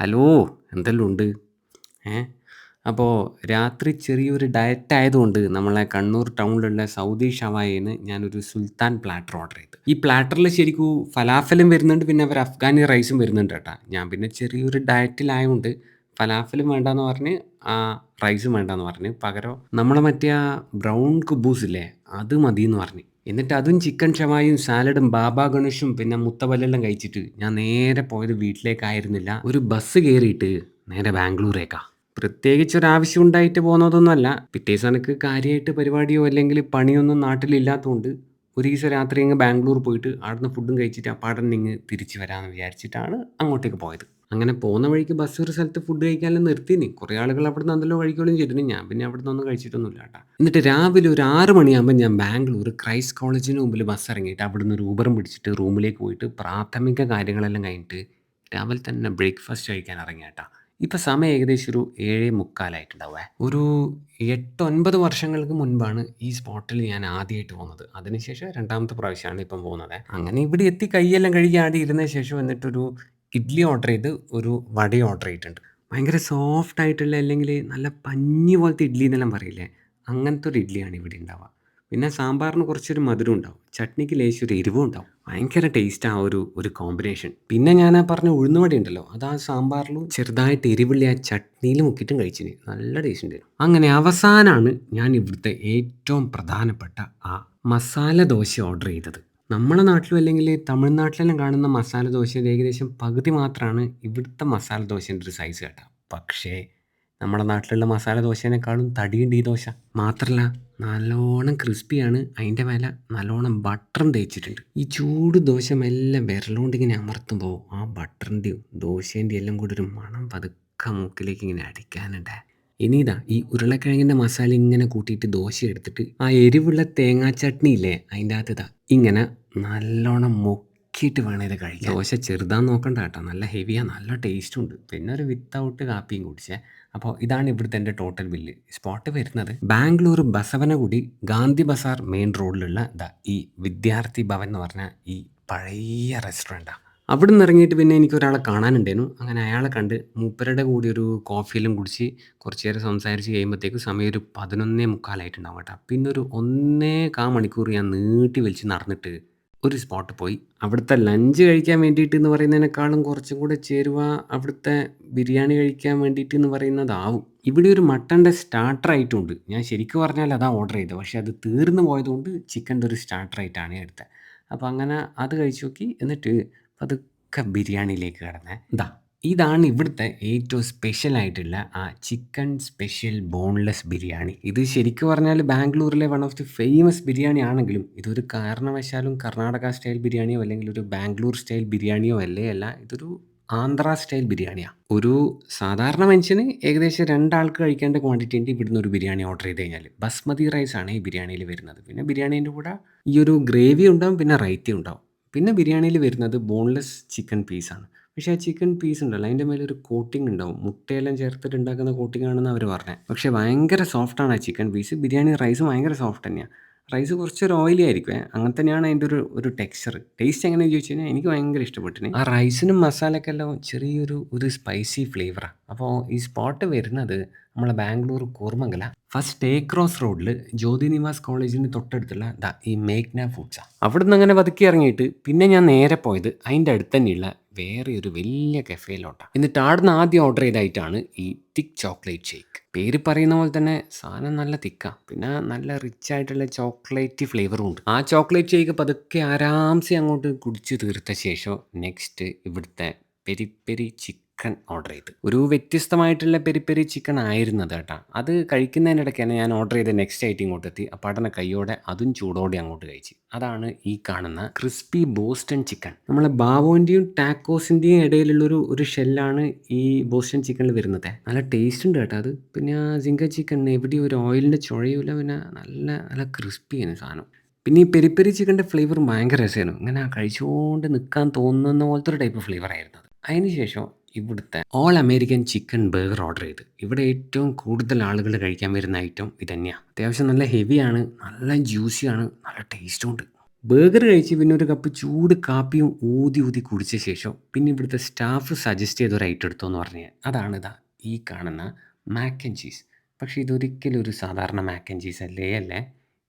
Hello! എന്തെല്ലാം ഉണ്ട്? ഏ? അപ്പോൾ രാത്രി ചെറിയൊരു ഡയറ്റ് ആയതുകൊണ്ട് നമ്മളെ കണ്ണൂർ ടൗണിലുള്ള സൗദി ഷവായിന്ന് ഞാനൊരു സുൽത്താൻ പ്ലാറ്റർ ഓർഡർ ചെയ്തു. ഈ പ്ലാറ്ററിൽ ശരിക്കും ഫലാഫലും വരുന്നുണ്ട്, പിന്നെ അവർ അഫ്ഗാനി റൈസും വരുന്നുണ്ട് കേട്ടോ. ഞാൻ പിന്നെ ചെറിയൊരു ഡയറ്റിലായതുകൊണ്ട് ഫലാഫലും വേണ്ടാന്ന് പറഞ്ഞ് റൈസും വേണ്ടാന്ന് പറഞ്ഞ് പകരം നമ്മളെ മറ്റേ ആ ബ്രൗൺ കുബൂസ് ഇല്ലേ, അത് മതിയെന്ന് പറഞ്ഞ്. എന്നിട്ട് അതും ചിക്കൻ ഷവായും സാലഡും ബാബ ഗണേഷും പിന്നെ മുത്തവല്ലെല്ലാം കഴിച്ചിട്ട് ഞാൻ നേരെ പോയത് വീട്ടിലേക്കായിരുന്നില്ല. ഒരു ബസ് കയറിയിട്ട് നേരെ ബാംഗ്ലൂരേക്കാ. പ്രത്യേകിച്ച് ഒരാവശ്യം ഉണ്ടായിട്ട് പോകുന്നതൊന്നുമല്ല. പിറ്റേസം എനിക്ക് കാര്യമായിട്ട് പരിപാടിയോ അല്ലെങ്കിൽ പണിയൊന്നും നാട്ടിലില്ലാത്തതുകൊണ്ട് ഒരീസം രാത്രി അങ്ങ് ബാംഗ്ലൂർ പോയിട്ട് അവിടുന്ന് ഫുഡും കഴിച്ചിട്ട് അപ്പാടന്നെ ഇങ്ങ് തിരിച്ച് വരാമെന്ന് വിചാരിച്ചിട്ടാണ് അങ്ങോട്ടേക്ക് പോയത്. അങ്ങനെ പോകുന്ന വഴിക്ക് ബസ് ഒരു സ്ഥലത്ത് ഫുഡ് കഴിക്കാനെല്ലാം നിർത്തിനി. കുറേ ആളുകൾ അവിടുന്ന് എന്തെല്ലോ കഴിക്കുകയും ചെയ്തിന്. ഞാൻ പിന്നെ അവിടുന്നൊന്നും കഴിച്ചിട്ടൊന്നുമില്ല കേട്ടോ. എന്നിട്ട് രാവിലെ ഒരു 6 മണിയാകുമ്പോൾ ഞാൻ ബാംഗ്ലൂർ ക്രൈസ്റ്റ് കോളേജിന് മുമ്പിൽ ബസ് ഇറങ്ങിയിട്ട് അവിടുന്ന് ഒരു ഊബറും പിടിച്ചിട്ട് റൂമിലേക്ക് പോയിട്ട് പ്രാഥമിക കാര്യങ്ങളെല്ലാം കഴിഞ്ഞിട്ട് രാവിലെ തന്നെ ബ്രേക്ക്ഫാസ്റ്റ് കഴിക്കാൻ ഇറങ്ങി കേട്ടോ. ഇപ്പം സമയം ഏകദേശം ഒരു 7:45 ഒരു 8, 9 വർഷങ്ങൾക്ക് മുൻപാണ് ഈ സ്പോട്ടിൽ ഞാൻ ആദ്യമായിട്ട് പോകുന്നത്. അതിനുശേഷം രണ്ടാമത്തെ പ്രാവശ്യമാണ് ഇപ്പം പോകുന്നത്. അങ്ങനെ ഇവിടെ എത്തി കൈയെല്ലാം കഴുകി ആടെ ഇരുന്ന ശേഷം എന്നിട്ടൊരു ഇഡ്ഡലി ഓർഡർ ചെയ്ത് ഒരു വടയും ഓർഡർ ചെയ്തിട്ടുണ്ട്. ഭയങ്കര സോഫ്റ്റ് ആയിട്ടുള്ള അല്ലെങ്കിൽ നല്ല പഞ്ഞി പോലത്തെ ഇഡ്ഡലി എന്നെല്ലാം പറയില്ലേ, അങ്ങനത്തെ ഒരു ഇഡ്ഡലിയാണ് ഇവിടെ ഉണ്ടാവുക. പിന്നെ സാമ്പാറിന് കുറച്ചൊരു മധുരം ഉണ്ടാവും, ചട്നിക്ക് ലേശം ഒരു എരിവും ഉണ്ടാവും. ഭയങ്കര ടേസ്റ്റ് ആ ഒരു കോമ്പിനേഷൻ. പിന്നെ ഞാൻ ആ പറഞ്ഞ ഉഴുന്നുവട ഉണ്ടല്ലോ, അത് ആ സാമ്പാറിലും ചെറുതായിട്ട് എരിവുള്ള ആ ചട്നിയിൽ മുക്കിയിട്ടും കഴിച്ചിന്. നല്ല ടേസ്റ്റ് ഉണ്ടായിരുന്നു. അങ്ങനെ അവസാനമാണ് ഞാൻ ഇവിടുത്തെ ഏറ്റവും പ്രധാനപ്പെട്ട ആ മസാല ദോശ ഓർഡർ ചെയ്തത്. നമ്മളെ നാട്ടിലും അല്ലെങ്കിൽ തമിഴ്നാട്ടിലെല്ലാം കാണുന്ന മസാല ദോശയുടെ ഏകദേശം പകുതി മാത്രമാണ് ഇവിടുത്തെ മസാല ദോശേൻ്റെ ഒരു സൈസ് കേട്ടോ. പക്ഷേ നമ്മുടെ നാട്ടിലുള്ള മസാല ദോശേനേക്കാളും തടിയുണ്ട് ഈ ദോശ. മാത്രമല്ല നല്ലോണം ക്രിസ്പിയാണ്. അതിൻ്റെ മേലെ നല്ലോണം ബട്ടറും തേച്ചിട്ടുണ്ട്. ഈ ചൂട് ദോശ മെല്ലെ വിരലുകൊണ്ട് ഇങ്ങനെ അമർത്തുമ്പോൾ ആ ബട്ടറിൻ്റെയും ദോശേൻ്റെയും എല്ലാം കൂടി ഒരു മണം പതുക്കെ മൂക്കിലേക്ക് ഇങ്ങനെ അടിക്കാനുണ്ട്. ഇനി ഇതാ ഈ ഉരുളക്കിഴങ്ങിൻ്റെ മസാല ഇങ്ങനെ കൂട്ടിയിട്ട് ദോശ എടുത്തിട്ട് ആ എരിവുള്ള തേങ്ങാ ചട്നി ഇല്ലേ, അതിൻ്റെ അകത്ത് ഇതാ ഇങ്ങനെ നല്ലോണം മുക്കിയിട്ട് വേണം ഇത് കഴിക്കാൻ. ദോശ ചെറുതാന്ന് നോക്കണ്ട കേട്ടോ, നല്ല ഹെവിയാണ്, നല്ല ടേസ്റ്റും ഉണ്ട്. പിന്നെ ഒരു വിത്തൗട്ട് കാപ്പിയും കുടിച്ചേ. അപ്പോൾ ഇതാണ് ഇവിടുത്തെ എൻ്റെ ടോട്ടൽ ബില്ല്. സ്പോട്ട് വരുന്നത് ബാംഗ്ലൂർ ബസവനഗുഡി ഗാന്ധി ബസാർ മെയിൻ റോഡിലുള്ള ഈ വിദ്യാർത്ഥി ഭവൻ എന്ന് പറഞ്ഞ ഈ പഴയ റെസ്റ്റോറൻറ്റാണ്. അവിടെ നിന്ന് ഇറങ്ങിയിട്ട് പിന്നെ എനിക്കൊരാളെ കാണാനുണ്ടായിരുന്നു. അങ്ങനെ അയാളെ കണ്ട് മൂപ്പരുടെ കൂടി ഒരു കോഫിയെല്ലാം കുടിച്ച് കുറച്ച് നേരം സംസാരിച്ച് കഴിയുമ്പോഴത്തേക്കും സമയം ഒരു 11:45 കേട്ടോ. പിന്നെ ഒരു 1.25 മണിക്കൂർ ഞാൻ നീട്ടി വലിച്ച് നടന്നിട്ട് ഒരു സ്പോട്ട് പോയി. അവിടുത്തെ ലഞ്ച് കഴിക്കാൻ വേണ്ടിയിട്ട് എന്ന് പറയുന്നതിനേക്കാളും കുറച്ചും കൂടെ ചേരുവ അവിടുത്തെ ബിരിയാണി കഴിക്കാൻ വേണ്ടിയിട്ട് എന്ന് പറയുന്നതാവും. ഇവിടെ ഒരു മട്ടൻ്റെ സ്റ്റാർട്ടർ ഐറ്റം ഉണ്ട്. ഞാൻ ശരിക്കും പറഞ്ഞാൽ അതാ ഓർഡർ ചെയ്തത്. പക്ഷേ അത് തീർന്നു പോയതുകൊണ്ട് ചിക്കൻ്റെ ഒരു സ്റ്റാർട്ടർ ആയിട്ടാണ് എടുത്തത്. അപ്പോൾ അങ്ങനെ അത് കഴിച്ചു നോക്കി. എന്നിട്ട് പതുക്കെ ബിരിയാണിയിലേക്ക് കടന്നേ. ഇതാണ് ഇവിടുത്തെ ഏറ്റവും സ്പെഷ്യൽ ആയിട്ടുള്ള ആ ചിക്കൻ സ്പെഷ്യൽ ബോൺലെസ് ബിരിയാണി. ഇത് ശരിക്കും പറഞ്ഞാൽ ബാംഗ്ലൂരിലെ one of the famous biryani ആണെങ്കിലും ഇതൊരു കാരണവശാലും കർണാടക സ്റ്റൈൽ ബിരിയാണിയോ അല്ലെങ്കിൽ ഒരു ബാംഗ്ലൂർ സ്റ്റൈൽ ബിരിയാണിയോ അല്ല. ഇതൊരു ആന്ധ്ര സ്റ്റൈൽ ബിരിയാണിയാണ്. ഒരു സാധാരണ മനുഷ്യന് ഏകദേശം 2 ആൾക്ക് കഴിക്കേണ്ട ക്വാണ്ടിറ്റി ഉണ്ട് ഇവിടുന്ന് ഒരു ബിരിയാണി ഓർഡർ ചെയ്ത് കഴിഞ്ഞാൽ. ബസ്മതി റൈസാണ് ഈ ബിരിയാണിയിൽ വരുന്നത്. പിന്നെ ബിരിയാണീൻ്റെ കൂടെ ഈ ഒരു ഗ്രേവി ഉണ്ടാവും, പിന്നെ റൈത്ത ഉണ്ടാവും. പിന്നെ ബിരിയാണിയിൽ വരുന്നത് ബോൺലെസ് ചിക്കൻ പീസാണ്. പക്ഷേ ആ ചിക്കൻ പീസ് ഉണ്ടല്ലോ, അതിൻ്റെ മേലെ ഒരു കോട്ടിംഗ് ഉണ്ടാവും. മുട്ടയെല്ലാം ചേർത്തിട്ട് ഉണ്ടാക്കുന്ന കോട്ടിംഗ് ആണെന്ന് അവർ പറഞ്ഞത്. പക്ഷേ ഭയങ്കര സോഫ്റ്റാണ് ആ ചിക്കൻ പീസ്. ബിരിയാണി റൈസ് ഭയങ്കര സോഫ്റ്റ് തന്നെയാണ്. റൈസ് കുറച്ചൊരു ഓയിലി ആയിരിക്കുമേ. അങ്ങനെ തന്നെയാണ് അതിൻ്റെ ഒരു ടെക്സ്ചർ. ടേസ്റ്റ് എങ്ങനെയാണെന്ന് ചോദിച്ചു കഴിഞ്ഞാൽ എനിക്ക് ഭയങ്കര ഇഷ്ടപ്പെട്ടിന്. ആ റൈസിനും മസാലക്കെല്ലാം ചെറിയൊരു സ്പൈസി ഫ്ലേവറാണ്. അപ്പോൾ ഈ സ്പോട്ട് വരുന്നത് നമ്മളെ Bangalore Koramangala first A cross റോഡിൽ ജ്യോതി നിവാസ് കോളേജിന് തൊട്ടടുത്തുള്ള ഈ മേഘ്ന ഫുഡ്സാണ്. അവിടുന്ന് അങ്ങനെ പതുക്കി ഇറങ്ങിയിട്ട് പിന്നെ ഞാൻ നേരെ പോയത് അതിൻ്റെ അടുത്ത് തന്നെയുള്ള വേറെ ഒരു വലിയ കഫേയിലോട്ടാണ്. എന്നിട്ട് അവിടുന്ന് ആദ്യം ഓർഡർ ചെയ്തായിട്ടാണ് ഈ തിക്ക് ചോക്ലേറ്റ് ഷേക്ക്. പേര് പറയുന്ന പോലെ തന്നെ സാധനം നല്ല തിക്കാണ്. പിന്നെ നല്ല റിച്ച് ആയിട്ടുള്ള ചോക്ലേറ്റ് ഫ്ലേവറും ഉണ്ട്. ആ ചോക്ലേറ്റ് ഷേക്ക് പതുക്കെ ആരാംസെ അങ്ങോട്ട് കുടിച്ച് തീർത്ത ശേഷം നെക്സ്റ്റ് ഇവിടുത്തെ പെരി പെരി ചിക്കൻ ഓർഡർ ചെയ്ത്. ഒരു വ്യത്യസ്തമായിട്ടുള്ള പെരി പെരി ചിക്കൻ ആയിരുന്നത് കേട്ടോ. അത് കഴിക്കുന്നതിനിടയ്ക്കാണ് ഞാൻ ഓർഡർ ചെയ്ത നെക്സ്റ്റ് ഐറ്റം ഇങ്ങോട്ടെത്തി. അപ്പാടനെ കൈയോടെ അതും ചൂടോടെ അങ്ങോട്ട് കഴിച്ച്. അതാണ് ഈ കാണുന്ന ക്രിസ്പി ബോസ്റ്റൺ ചിക്കൻ. നമ്മളെ ബാവോൻ്റെയും ടാക്കോസിൻ്റെയും ഇടയിലുള്ളൊരു ഷെല്ലാണ് ഈ ബോസ്റ്റൺ ചിക്കനിൽ വരുന്നത്. നല്ല ടേസ്റ്റ് ഉണ്ട് കേട്ടോ അത്. പിന്നെ ആ സിങ്ക ചിക്കൻ എവിടെയും ഒരു ഓയിലിൻ്റെ ചുഴയില്ല. പിന്നെ നല്ല നല്ല ക്രിസ്പിയാണ് സാധനം. പിന്നെ ഈ പെരി പെരി ചിക്കൻ്റെ ഫ്ലേവർ ഭയങ്കര രസമായിരുന്നു. ഇങ്ങനെ കഴിച്ചുകൊണ്ട് നിൽക്കാൻ തോന്നുന്ന പോലത്തെ ഒരു ടൈപ്പ് ഫ്ലേവർ ആയിരുന്നു അത്. അതിന് ശേഷം ഇവിടുത്തെ all American chicken burger order ചെയ്ത്. ഇവിടെ ഏറ്റവും കൂടുതൽ ആളുകൾ കഴിക്കാൻ വരുന്ന ഐറ്റം ഇത് തന്നെയാണ്. അത്യാവശ്യം നല്ല ഹെവിയാണ്, നല്ല ജ്യൂസിയാണ്, നല്ല ടേസ്റ്റും ഉണ്ട്. ബർഗർ കഴിച്ച് പിന്നെ ഒരു കപ്പ് ചൂട് കാപ്പിയും ഊതി ഊതി കുടിച്ച ശേഷം പിന്നെ ഇവിടുത്തെ സ്റ്റാഫ് സജസ്റ്റ് ചെയ്ത ഒരു ഐറ്റം എടുത്തോന്ന് പറഞ്ഞ് അതാണ് ഇതാ ഈ കാണുന്ന മാക്ക് ആൻഡ് ചീസ്. പക്ഷേ ഇതൊരിക്കലും ഒരു സാധാരണ മാക്ക് ആൻഡ് ചീസ് അല്ലേ.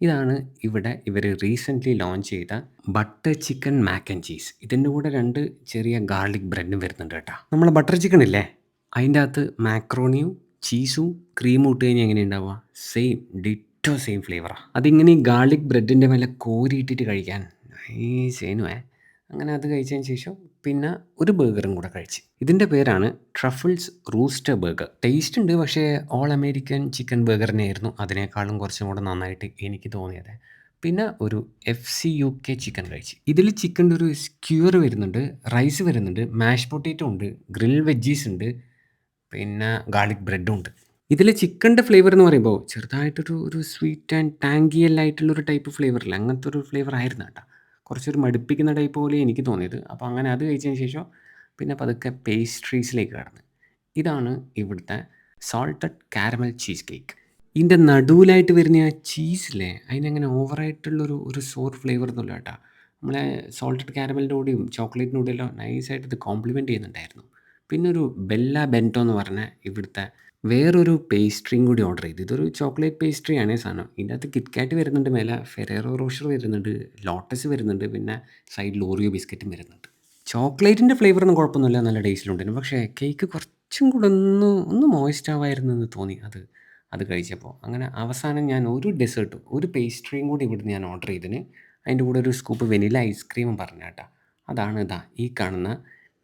ഇതാണ് ഇവിടെ ഇവർ റീസെൻ്റ്ലി ലോഞ്ച് ചെയ്ത butter chicken mac and cheese. ഇതിൻ്റെ കൂടെ 2 ചെറിയ ഗാർലിക് ബ്രെഡും വരുന്നുണ്ട് കേട്ടോ. നമ്മളെ ബട്ടർ ചിക്കൻ ഇല്ലേ അതിൻ്റെ അകത്ത് മാക്രോണിയും ചീസും ക്രീമും ഇട്ട് കഴിഞ്ഞാൽ എങ്ങനെ ഉണ്ടാവുക? സെയിം ഡിറ്റോ സെയിം ഫ്ലേവറാണ്. അതിങ്ങനെ ഈ ഗാർലിക് ബ്രെഡിൻ്റെ മേലെ കോരിയിട്ടിട്ട് കഴിക്കാൻ നൈസേനുവേ. അങ്ങനെ അത് കഴിച്ചതിന് ശേഷം പിന്നെ ഒരു ബർഗറും കൂടെ കഴിച്ച്. ഇതിൻ്റെ പേരാണ് ട്രഫിൾസ് റൂസ്റ്റർ ബർഗർ. ടേസ്റ്റ് ഉണ്ട്, പക്ഷേ ഓൾ അമേരിക്കൻ ചിക്കൻ ബർഗറിനായിരുന്നു അതിനേക്കാളും കുറച്ചും കൂടെ നന്നായിട്ട് എനിക്ക് തോന്നിയത്. പിന്നെ ഒരു FCUK ചിക്കൻ കഴിച്ച്. ഇതിൽ ചിക്കൻ്റെ ഒരു സ്ക്യൂർ വരുന്നുണ്ട്, റൈസ് വരുന്നുണ്ട്, മാഷ് പൊട്ടാറ്റോ ഉണ്ട്, ഗ്രിൽ വെജീസ് ഉണ്ട്, പിന്നെ ഗാർലിക് ബ്രെഡും ഉണ്ട്. ഇതിലെ ചിക്കൻ്റെ ഫ്ലേവർ എന്ന് പറയുമ്പോൾ ചെറുതായിട്ടൊരു സ്വീറ്റ് ആൻഡ് ടാങ്കിയലായിട്ടുള്ളൊരു ടൈപ്പ് ഫ്ലേവറില്ല, അങ്ങനത്തെ ഒരു ഫ്ലേവർ ആയിരുന്നു കേട്ടോ. കുറച്ചൊരു മടുപ്പിക്കുന്ന ടൈപ്പ് പോലെ എനിക്ക് തോന്നിയത്. അപ്പോൾ അങ്ങനെ അത് കഴിച്ചതിന് ശേഷം പിന്നെ പതുക്കെ പേസ്ട്രീസിലേക്ക് കടന്ന്. ഇതാണ് ഇവിടുത്തെ സോൾട്ടഡ് കാരമൽ ചീസ് കേക്ക്. ഇതിൻ്റെ നടുവിലായിട്ട് വരുന്ന ആ ചീസില്ലേ അതിനങ്ങനെ ഓവറായിട്ടുള്ളൊരു സോർ ഫ്ലേവർ ഒന്നുമില്ല കേട്ടോ. നമ്മളെ സോൾട്ടഡ് കാരമലിൻ്റെ കൂടെയും ചോക്ലേറ്റിൻ്റെ കൂടെയും എല്ലാം നൈസായിട്ട് ഇത് കോംപ്ലിമെൻറ്റ് ചെയ്യുന്നുണ്ടായിരുന്നു. പിന്നെ ഒരു ബെല്ല ബെൻറ്റോ എന്ന് പറഞ്ഞ ഇവിടുത്തെ വേറൊരു പേസ്ട്രിയും കൂടി ഓർഡർ ചെയ്തു. ഇതൊരു ചോക്ലേറ്റ് പേസ്ട്രിയാണ് ഈ സാധനം. ഇതിൻ്റെ അകത്ത് കിറ്റ്കാറ്റ് വരുന്നുണ്ട്, മേലെ ഫെറേറോ റോഷർ വരുന്നുണ്ട്, ലോട്ടസ് വരുന്നുണ്ട്, പിന്നെ സൈഡിൽ ഓറിയോ ബിസ്ക്കറ്റും വരുന്നുണ്ട്. ചോക്ലേറ്റിൻ്റെ ഫ്ലേവറൊന്നും കുഴപ്പമൊന്നുമില്ല, നല്ല ടേസ്റ്റിലുണ്ടായിരുന്നു. പക്ഷേ കേക്ക് കുറച്ചും കൂടെ ഒന്ന് മോയ്സ്റ്റ് ആവായിരുന്നു എന്ന് തോന്നി അത് കഴിച്ചപ്പോൾ. അങ്ങനെ അവസാനം ഞാൻ ഒരു ഡെസേർട്ടും ഒരു പേസ്ട്രിയും കൂടി ഇവിടുന്ന് ഞാൻ ഓർഡർ ചെയ്തതിന് അതിൻ്റെ കൂടെ ഒരു സ്കൂപ്പ് വെനില ഐസ്ക്രീമും പറഞ്ഞ കേട്ടോ. അതാണ് ഈ കാണുന്ന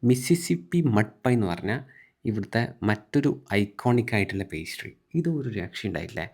മിസിസിപ്പി മഡ് പൈ എന്ന് പറഞ്ഞാൽ ഇവിടുത്തെ മറ്റൊരു ഐക്കോണിക് ആയിട്ടുള്ള പേസ്ട്രി. ഇതൊരു രക്ഷയുണ്ടായില്ലേ.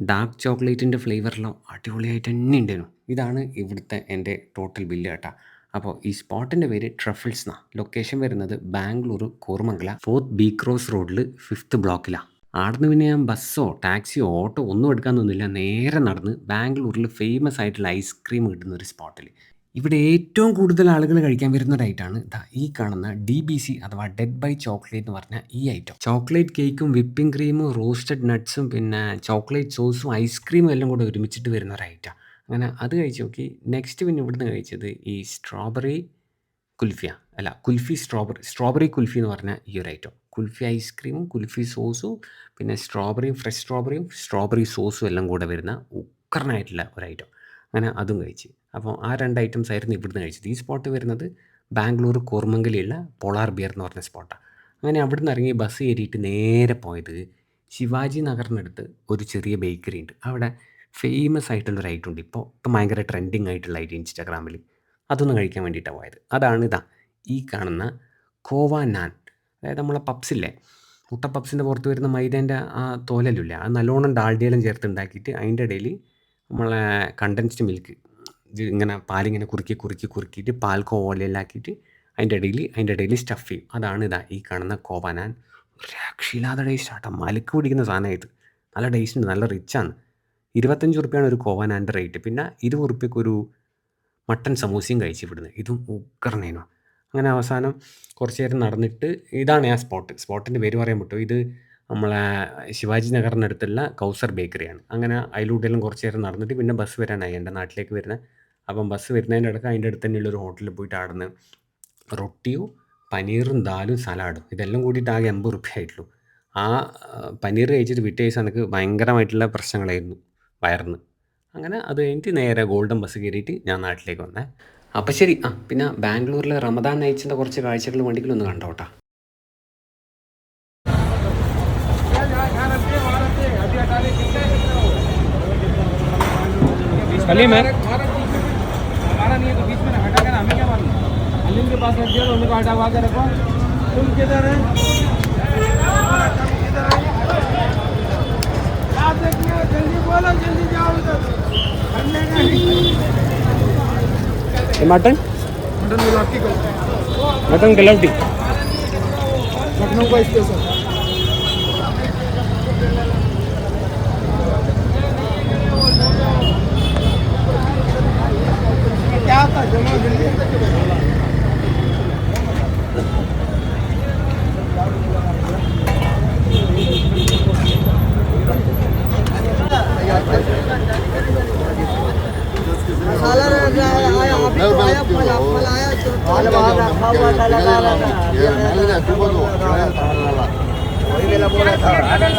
ഡാർക്ക് ചോക്ലേറ്റിൻ്റെ ഫ്ലേവറിലോ അടിപൊളിയായിട്ട് തന്നെ ഉണ്ടായിരുന്നു. ഇതാണ് ഇവിടുത്തെ എൻ്റെ ടോട്ടൽ ബില്ല് കേട്ടോ. അപ്പോൾ ഈ സ്പോട്ടിൻ്റെ പേര് ട്രഫിൾസ് എന്നാണ്. ലൊക്കേഷൻ വരുന്നത് Bangalore Koramangala 4th B cross റോഡിൽ 5th ബ്ലോക്കിലാണ്. ആടുന്ന് പിന്നെ ഞാൻ ബസ്സോ ടാക്സിയോ ഓട്ടോ ഒന്നും എടുക്കാൻ തോന്നില്ല, നേരെ നടന്ന് ബാംഗ്ലൂരിൽ ഫേമസ് ആയിട്ടുള്ള ഐസ്ക്രീം കിട്ടുന്ന ഒരു സ്പോട്ടിൽ. ഇവിടെ ഏറ്റവും കൂടുതൽ ആളുകൾ കഴിക്കാൻ വരുന്ന ഒരു ഐറ്റമാണ് ഈ കാണുന്ന DBC അഥവാ ഡെഡ് ബൈ ചോക്ലേറ്റ് എന്ന് പറഞ്ഞ ഈ ഐറ്റം. ചോക്ലേറ്റ് കേക്കും വിപ്പിംഗ് ക്രീമും റോസ്റ്റഡ് നട്ട്സും പിന്നെ ചോക്ലേറ്റ് സോസും ഐസ്ക്രീമും എല്ലാം കൂടെ ഒരുമിച്ചിട്ട് വരുന്ന ഒരു ഐറ്റം. അങ്ങനെ അത് കഴിച്ച് നോക്കി. നെക്സ്റ്റ് പിന്നെ ഇവിടുന്ന് കഴിച്ചത് ഈ സ്ട്രോബെറി കുൽഫി സ്ട്രോബെറി കുൽഫി എന്ന് പറഞ്ഞ ഈ ഒരു ഐറ്റം. കുൽഫി ഐസ്ക്രീമും കുൽഫി സോസും പിന്നെ ഫ്രഷ് സ്ട്രോബെറിയും സ്ട്രോബെറി സോസും എല്ലാം കൂടെ വരുന്ന ഉക്കറിനായിട്ടുള്ള ഒരു ഐറ്റം. അങ്ങനെ അതും കഴിച്ച്. അപ്പോൾ ആ 2 ഐറ്റംസ് ആയിരുന്നു ഇവിടുന്ന് കഴിച്ചത്. ഈ സ്പോട്ട് വരുന്നത് ബാംഗ്ലൂർ കോർമംഗലയുള്ള പോളാർ ബിയർ എന്ന് പറഞ്ഞ സ്പോട്ടാണ്. അങ്ങനെ അവിടുന്ന് ഇറങ്ങി ബസ് കയറിയിട്ട് നേരെ പോയത് ശിവാജി നഗറിനടുത്ത് ഒരു ചെറിയ ബേക്കറി ഉണ്ട്. അവിടെ ഫേമസ് ആയിട്ടുള്ളൊരു ഐറ്റം ഉണ്ട്. ഇപ്പോൾ ഭയങ്കര ട്രെൻഡിങ് ആയിട്ടുള്ള ഐറ്റം ഇൻസ്റ്റാഗ്രാമിൽ. അതൊന്ന് കഴിക്കാൻ വേണ്ടിയിട്ടാണ് പോയത്. അതാണ് ഈ കാണുന്ന കോവ നാൻ. അതായത് നമ്മളെ പപ്സില്ലേ, മുട്ട പപ്സിൻ്റെ പുറത്ത് വരുന്ന മൈദേൻ്റെ ആ തോലെല്ലാം അത് നല്ലോണം ഡാൽഡിയെല്ലാം ചേർത്ത് ഉണ്ടാക്കിയിട്ട് അതിൻ്റെ ഇടയിൽ നമ്മളെ കണ്ടൻസ്ഡ് മിൽക്ക് ഇങ്ങനെ പാലിങ്ങനെ കുറുക്കിയിട്ട് പാൽക്കോവയിലെല്ലാം ആക്കിയിട്ട് അതിൻ്റെ ഇടയിൽ സ്റ്റഫ് ചെയ്യും. അതാണ് ഈ കാണുന്ന കോവ നാൻ. രക്ഷയില്ലാത്ത ടേസ്റ്റ് ആട്ടോ. മലക്ക് പിടിക്കുന്ന സാധനം ഇത്. നല്ല ടേസ്റ്റ് ഉണ്ട്, നല്ല റിച്ചാണ്. 25 റുപ്യാണ് ഒരു കോവ നാൻ്റെ റേറ്റ്. പിന്നെ 20 റുപ്യക്ക് ഒരു മട്ടൻ സമൂസയും കഴിച്ച് ഇവിടുന്ന്. ഇതും ഉക്കറിനേനു. അങ്ങനെ അവസാനം കുറച്ച് നേരം നടന്നിട്ട് ഇതാണ് ആ സ്പോട്ടിൻ്റെ പേര് പറയാൻ പറ്റുമോ. ഇത് നമ്മളെ ശിവാജി നഗറിനടുത്തുള്ള കൗസർ ബേക്കറിയാണ്. അങ്ങനെ അതിലൂടെയെല്ലാം കുറച്ച് നേരം നടന്നിട്ട് പിന്നെ ബസ് വരാനായി എൻ്റെ നാട്ടിലേക്ക് വരുന്നത്. അപ്പം ബസ് വരുന്നതിൻ്റെ ഇടയ്ക്ക് അതിൻ്റെ അടുത്ത് തന്നെയുള്ളൊരു ഹോട്ടലിൽ പോയിട്ട് അവിടുന്ന് റൊട്ടിയും പനീറും ദാലും സലാഡും ഇതെല്ലാം കൂടിയിട്ട് ആകെ 80 റുപ്യ ആയിട്ടുള്ളൂ. ആ പനീർ കഴിച്ചിട്ട് പിറ്റേ ദിവസം എനിക്ക് ഭയങ്കരമായിട്ടുള്ള പ്രശ്നങ്ങളായിരുന്നു വയറിന്. അങ്ങനെ അത് കഴിഞ്ഞിട്ട് നേരെ ഗോൾഡൻ ബസ് കയറിയിട്ട് ഞാൻ നാട്ടിലേക്ക് വന്നേ. അപ്പം ശരി. പിന്നെ ബാംഗ്ലൂരിലെ റമദാൻ നൈറ്റ്സിൻ്റെ കുറച്ച് കാഴ്ചകൾ വണ്ടികളൊന്ന് കണ്ടോട്ടാ. हमारा नहीं है तो बीच में हटा कर हमें क्या मालूम। अलीम के पास रख दिया तो उनको हटा के रखो। तुम किधर है? जल्दी बोलो, जल्दी जाओ उधर। मटन मिलावटी मटन गलौटी लखनऊ का स्पेशल। क्या था जमा जल्दी। मसाला Melina, tu bodo. Kaya tama na lang.